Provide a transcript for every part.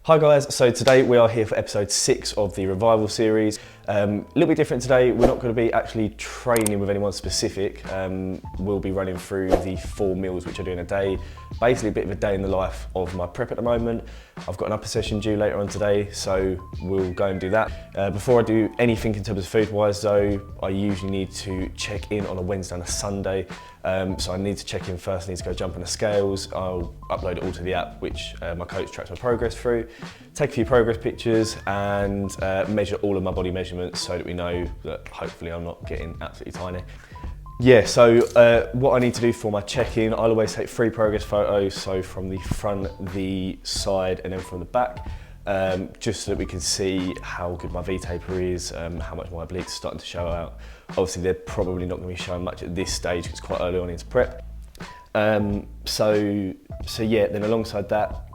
Hi guys, so today we are here for episode 6 of the Revival series. A little bit different today, we're not going to be actually training with anyone specific. We'll be running through the 4 meals which I do in a day. Basically a bit of a day in the life of my prep at the moment. I've got an upper session due later on today, so we'll go and do that. Before I do anything in terms of food wise though, I usually need to check in on a Wednesday and a Sunday. So I need to check in first, I need to go jump on the scales. I'll upload it all to the app, which my coach tracks my progress through. Take a few progress pictures and measure all of my body measurements so that we know that hopefully I'm not getting absolutely tiny. Yeah, so what I need to do for my check-in, I'll always take 3 progress photos, so from the front, the side, and then from the back, just so that we can see how good my V-taper is, how much my obliques are starting to show out. Obviously, they're probably not going to be showing much at this stage because it's quite early on into prep. So yeah, then alongside that,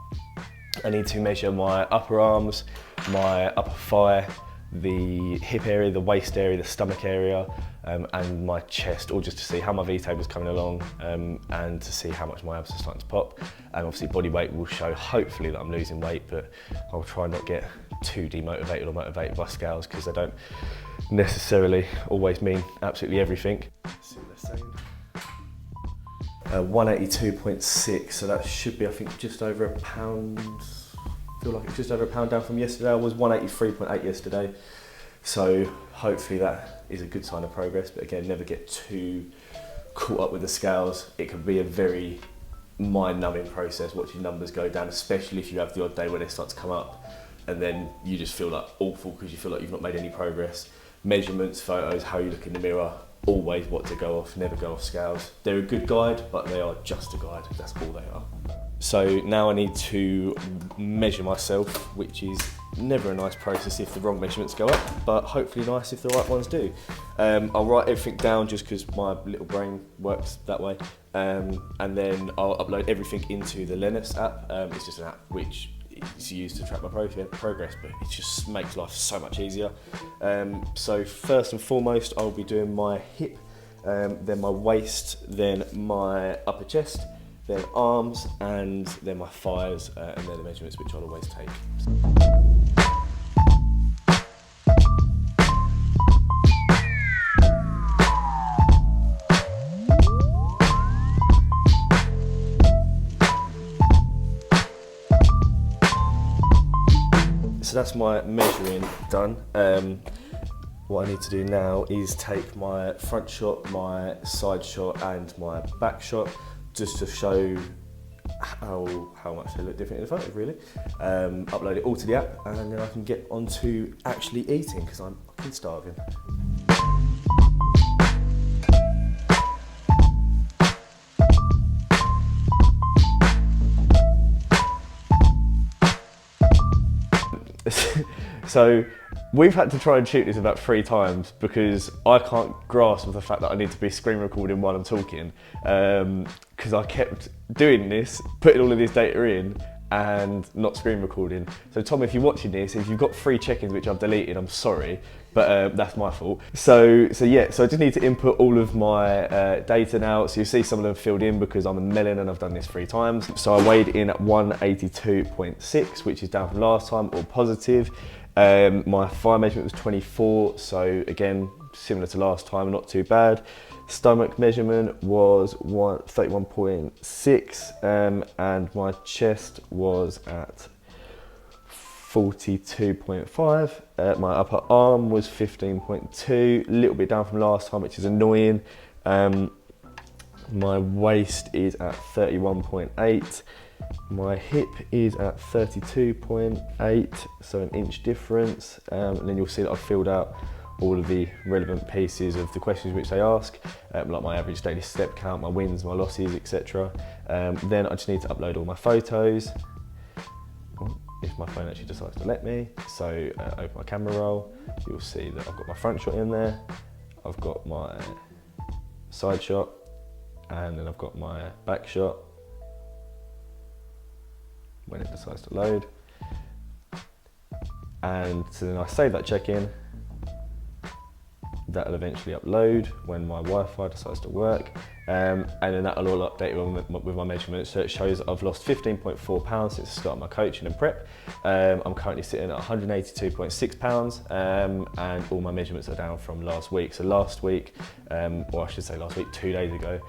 I need to measure my upper arms, my upper thigh, the hip area, the waist area, the stomach area, and my chest, all just to see how my V-taper is coming along and to see how much my abs are starting to pop. And obviously body weight will show hopefully that I'm losing weight, but I'll try not get too demotivated or motivated by scales because they don't necessarily always mean absolutely everything. Let's see what they're saying. 182.6, so that should be, I think, just over a pound. I feel like it's just over a pound down from yesterday. I was 183.8 yesterday, so hopefully that is a good sign of progress. But again, never get too caught up with the scales. It can be a very mind-numbing process watching numbers go down, especially if you have the odd day where they start to come up and then you just feel like awful because you feel like you've not made any progress. Measurements, photos, how you look in the mirror, always what to go off, never go off scales. They're a good guide, but they are just a guide, that's all they are. So now I need to measure myself, which is never a nice process if the wrong measurements go up, but hopefully nice if the right ones do. I'll write everything down just because my little brain works that way, and then I'll upload everything into the Linus app. It's just an app which is used to track my progress, but it just makes life so much easier. So first and foremost, I'll be doing my hip, then my waist, then my upper chest, then arms, and then my thighs, and they're the measurements which I'll always take. So that's my measuring done. What I need to do now is take my front shot, my side shot, and my back shot, just to show how much they look different in the photo, really. Upload it all to the app, and then I can get on to actually eating, because I'm fucking starving. So we've had to try and shoot this about 3 times because I can't grasp the fact that I need to be screen recording while I'm talking, because I kept doing this, putting all of this data in and not screen recording. So Tom, if you're watching this, if you've got 3 check-ins which I've deleted, I'm sorry, but that's my fault. So yeah, so I just need to input all of my data now. So you see some of them filled in because I'm a melon and I've done this 3 times. So I weighed in at 182.6, which is down from last time, all positive. My thigh measurement was 24, so again, similar to last time, not too bad. Stomach measurement was 31.6, and my chest was at 42.5. My upper arm was 15.2, a little bit down from last time, which is annoying. My waist is at 31.8. My hip is at 32.8, so an inch difference. And then you'll see that I've filled out all of the relevant pieces of the questions which they ask, like my average daily step count, my wins, my losses, etc. Then I just need to upload all my photos, if my phone actually decides to let me. So open my camera roll, you'll see that I've got my front shot in there, I've got my side shot, and then I've got my back shot when it decides to load. And so then I save that check-in. that'll eventually upload when my Wi-Fi decides to work. And then that'll all update with my measurements. So it shows that I've lost 15.4 pounds since the start of my coaching and prep. I'm currently sitting at 182.6 pounds, and all my measurements are down from last week. So last week, or I should say last week, 2 days ago,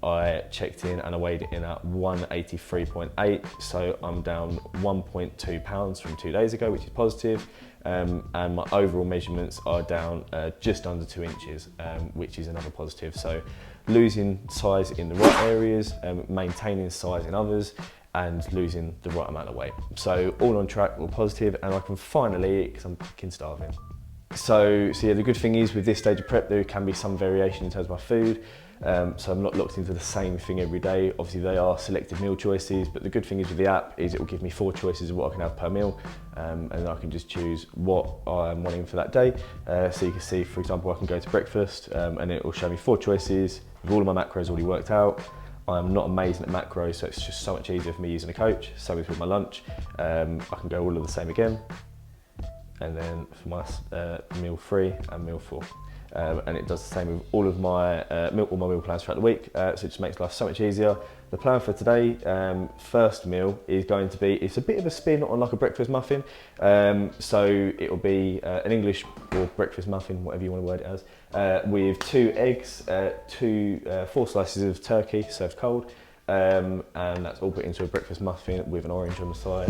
I checked in and I weighed in at 183.8. So I'm down 1.2 pounds from 2 days ago, which is positive. And my overall measurements are down just under 2 inches, which is another positive. So losing size in the right areas, maintaining size in others, and losing the right amount of weight. So all on track, all positive, and I can finally eat because I'm fucking starving. So yeah, the good thing is with this stage of prep, there can be some variation in terms of my food. So I'm not locked into the same thing every day. Obviously they are selective meal choices, but the good thing is with the app is it will give me 4 choices of what I can have per meal, and then I can just choose what I'm wanting for that day. So you can see, for example, I can go to breakfast, and it will show me 4 choices with all of my macros already worked out. I'm not amazing at macros, so it's just so much easier for me using a coach. So with my lunch, I can go all of the same again. And then for my meal 3 and meal 4. And it does the same with all of my meal plans throughout the week, so it just makes life so much easier. The plan for today, first meal, is going to be, it's a bit of a spin on like a breakfast muffin. So it'll be an English or breakfast muffin, whatever you want to word it as, with 2 eggs, 4 slices of turkey served cold, and that's all put into a breakfast muffin with an orange on the side.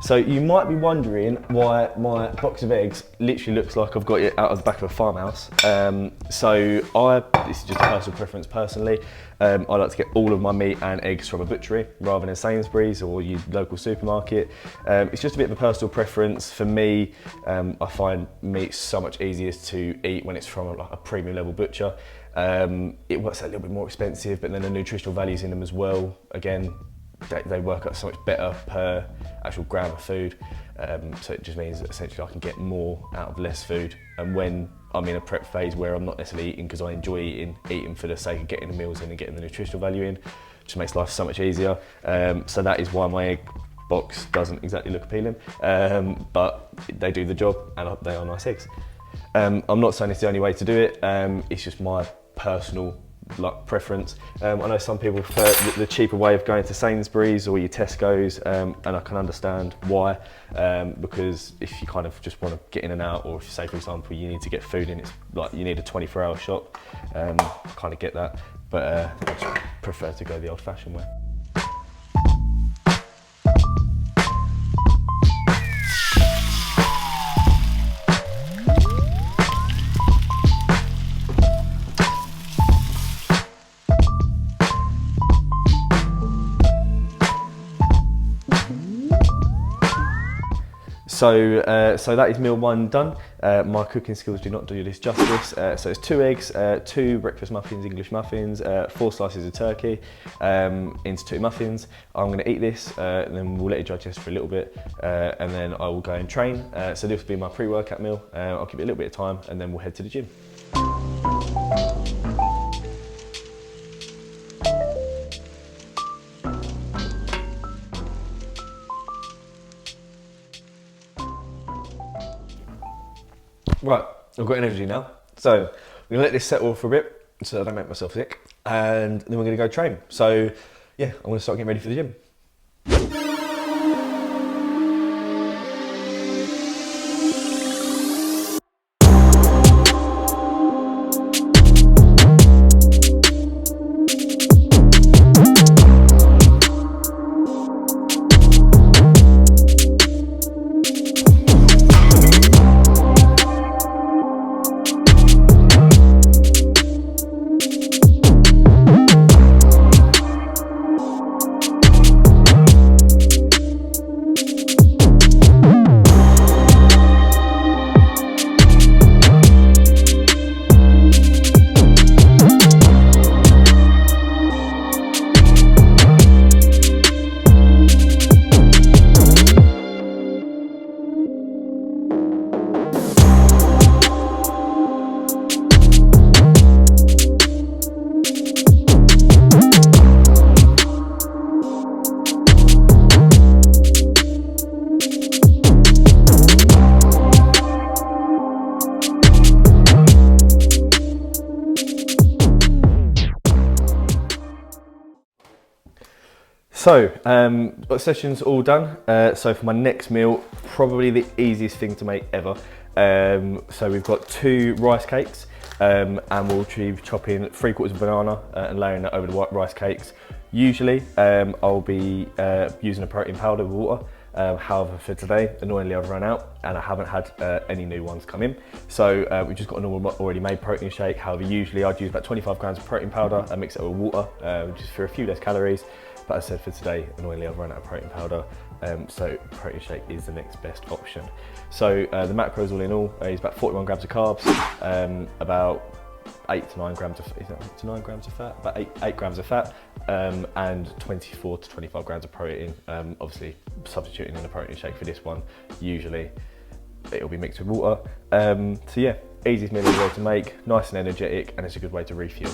So you might be wondering why my box of eggs literally looks like I've got it out of the back of a farmhouse. This is just a personal preference personally. I like to get all of my meat and eggs from a butchery rather than Sainsbury's or your local supermarket. It's just a bit of a personal preference. For me, I find meat so much easier to eat when it's from a premium level butcher. It works out a little bit more expensive, but then the nutritional values in them as well, again, they work out so much better per actual gram of food. So it just means that essentially I can get more out of less food. And when I'm in a prep phase where I'm not necessarily eating because I enjoy eating for the sake of getting the meals in and getting the nutritional value in, just makes life so much easier. So that is why my egg box doesn't exactly look appealing, but they do the job and they are nice eggs. I'm not saying it's the only way to do it, it's just my personal preference. I know some people prefer the cheaper way of going to Sainsbury's or your Tesco's, and I can understand why, because if you kind of just want to get in and out, or if, say for example, you need to get food in, it's like you need a 24-hour shop. I kind of get that, but I just prefer to go the old-fashioned way. So that is meal 1 done. My cooking skills do not do this justice. So it's 2 eggs, 2 breakfast muffins, English muffins, 4 slices of turkey into 2 muffins. I'm going to eat this, and then we'll let it digest for a little bit, and then I will go and train. So this will be my pre-workout meal. I'll give it a little bit of time, and then we'll head to the gym. Right, I've got energy now, so I'm gonna let this settle for a bit so I don't make myself sick, and then we're gonna go train. So yeah, I'm gonna start getting ready for the gym. So, got sessions all done. So for my next meal, probably the easiest thing to make ever. So we've got 2 rice cakes, and we'll be chopping 3/4 of banana and layering that over the white rice cakes. Usually, I'll be using a protein powder with water. However, for today, annoyingly I've run out and I haven't had any new ones come in. So we've just got a normal already made protein shake. However, usually I'd use about 25 grams of protein powder and mix it with water, just for a few less calories. But as I said, for today, annoyingly I've run out of protein powder. So protein shake is the next best option. So the macros all in all is about 41 grams of carbs, about 8 to 9 grams of, is that 8 to 9 grams of fat? About 8 grams of fat, and 24 to 25 grams of protein. Obviously substituting in a protein shake for this one, usually it'll be mixed with water. So yeah, easiest meal in the world to make, nice and energetic, and it's a good way to refuel.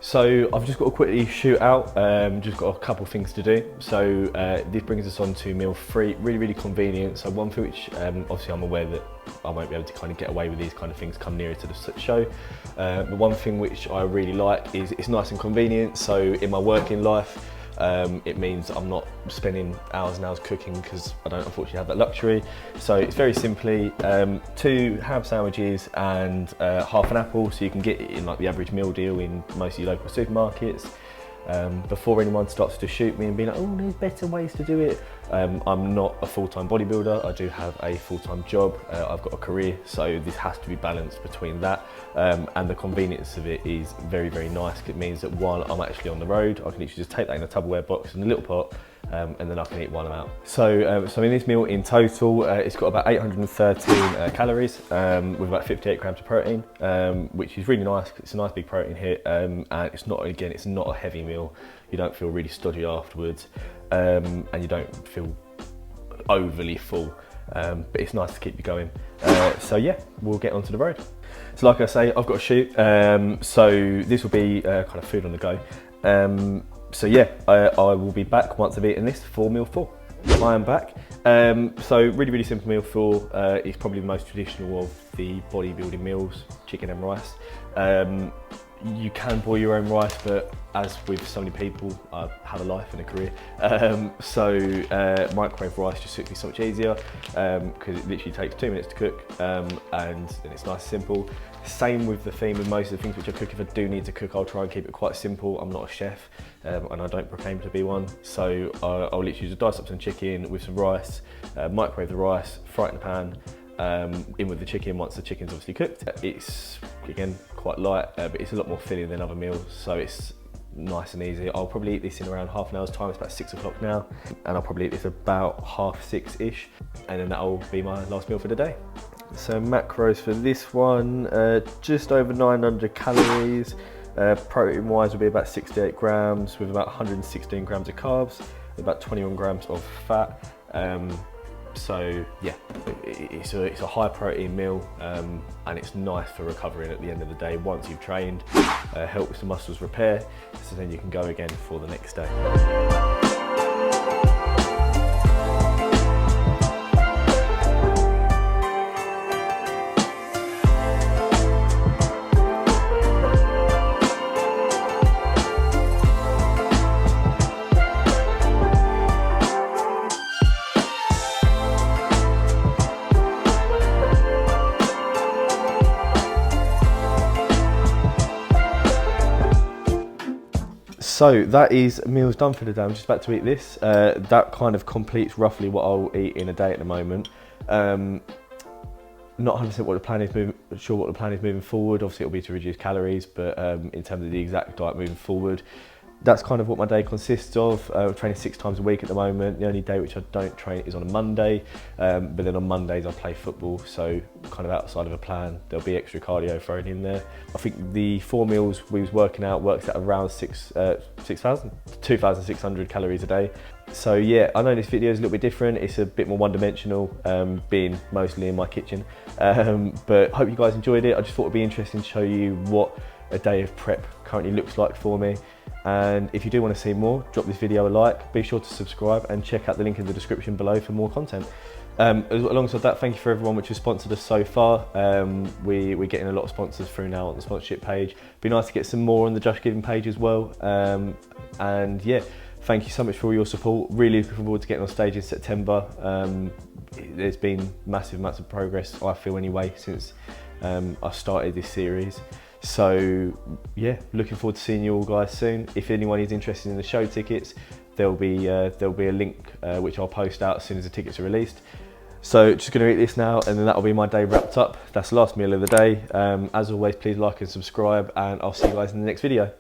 So I've just got to quickly shoot out, just got a couple things to do. So this brings us on to meal 3, really convenient. So one thing which obviously I'm aware that I won't be able to kind of get away with these kind of things come nearer to the show. But one thing which I really like is it's nice and convenient. So in my working life, it means I'm not spending hours and hours cooking because I don't unfortunately have that luxury. So it's very simply 2 ham sandwiches and half an apple, so you can get it in like the average meal deal in most of your local supermarkets. Before anyone starts to shoot me and be like, oh, there's better ways to do it. I'm not a full-time bodybuilder. I do have a full-time job. I've got a career, so this has to be balanced between that. And the convenience of it is very nice. It means that while I'm actually on the road, I can literally just take that in a Tupperware box in a little pot, and then I can eat while I'm out. So, so in this meal in total, it's got about 813 calories, with about 58 grams of protein, which is really nice. It's a nice big protein hit, and it's not, again, it's not a heavy meal. You don't feel really stodgy afterwards, and you don't feel overly full, but it's nice to keep you going. So yeah, we'll get onto the road. So like I say, I've got to shoot, so this will be kind of food on the go. So yeah, I will be back once I've eaten this for meal 4. I am back. So really simple meal 4. It's probably the most traditional of the bodybuilding meals, chicken and rice. You can boil your own rice, but as with so many people, I have a life and a career. So microwave rice just suits me so much easier, because it literally takes 2 minutes to cook, and it's nice and simple. Same with the theme with most of the things which I cook. If I do need to cook, I'll try and keep it quite simple. I'm not a chef, and I don't proclaim to be one. So I'll literally just dice up some chicken with some rice, microwave the rice, fry it in the pan, in with the chicken once the chicken's obviously cooked. It's, again, quite light, but it's a lot more filling than other meals, so it's nice and easy. I'll probably eat this in around half an hour's time. It's about 6 o'clock now, and I'll probably eat this about 6:30-ish, and then that'll be my last meal for the day. So macros for this one, just over 900 calories. Protein wise will be about 68 grams with about 116 grams of carbs, about 21 grams of fat. So yeah, it's a high protein meal, and it's nice for recovering at the end of the day. Once you've trained, helps the muscles repair, so then you can go again for the next day. So that is meals done for the day. I'm just about to eat this. That kind of completes roughly what I'll eat in a day at the moment. Not 100% what the plan is moving forward. Obviously it'll be to reduce calories, but in terms of the exact diet moving forward, that's kind of what my day consists of. Training 6 times a week at the moment. The only day which I don't train is on a Monday, but then on Mondays I play football, so kind of outside of a plan. There'll be extra cardio thrown in there. I think the 4 meals we was working out works at around 2,600 calories a day. So yeah, I know this video is a little bit different. It's a bit more one-dimensional, being mostly in my kitchen, but hope you guys enjoyed it. I just thought it'd be interesting to show you what a day of prep currently looks like for me. And if you do want to see more, drop this video a like, be sure to subscribe and check out the link in the description below for more content. Alongside that, thank you for everyone which has sponsored us so far. We're getting a lot of sponsors through now on the sponsorship page. Be nice to get some more on the Just Giving page as well. And yeah, thank you so much for all your support. Really looking forward to getting on stage in September. There's been massive progress, I feel anyway, since I started this series. So yeah, looking forward to seeing you all guys soon. If anyone is interested in the show tickets, there'll be a link which I'll post out as soon as the tickets are released. So just going to eat this now, and then that'll be my day wrapped up. That's the last meal of the day. As always, please like and subscribe, and I'll see you guys in the next video.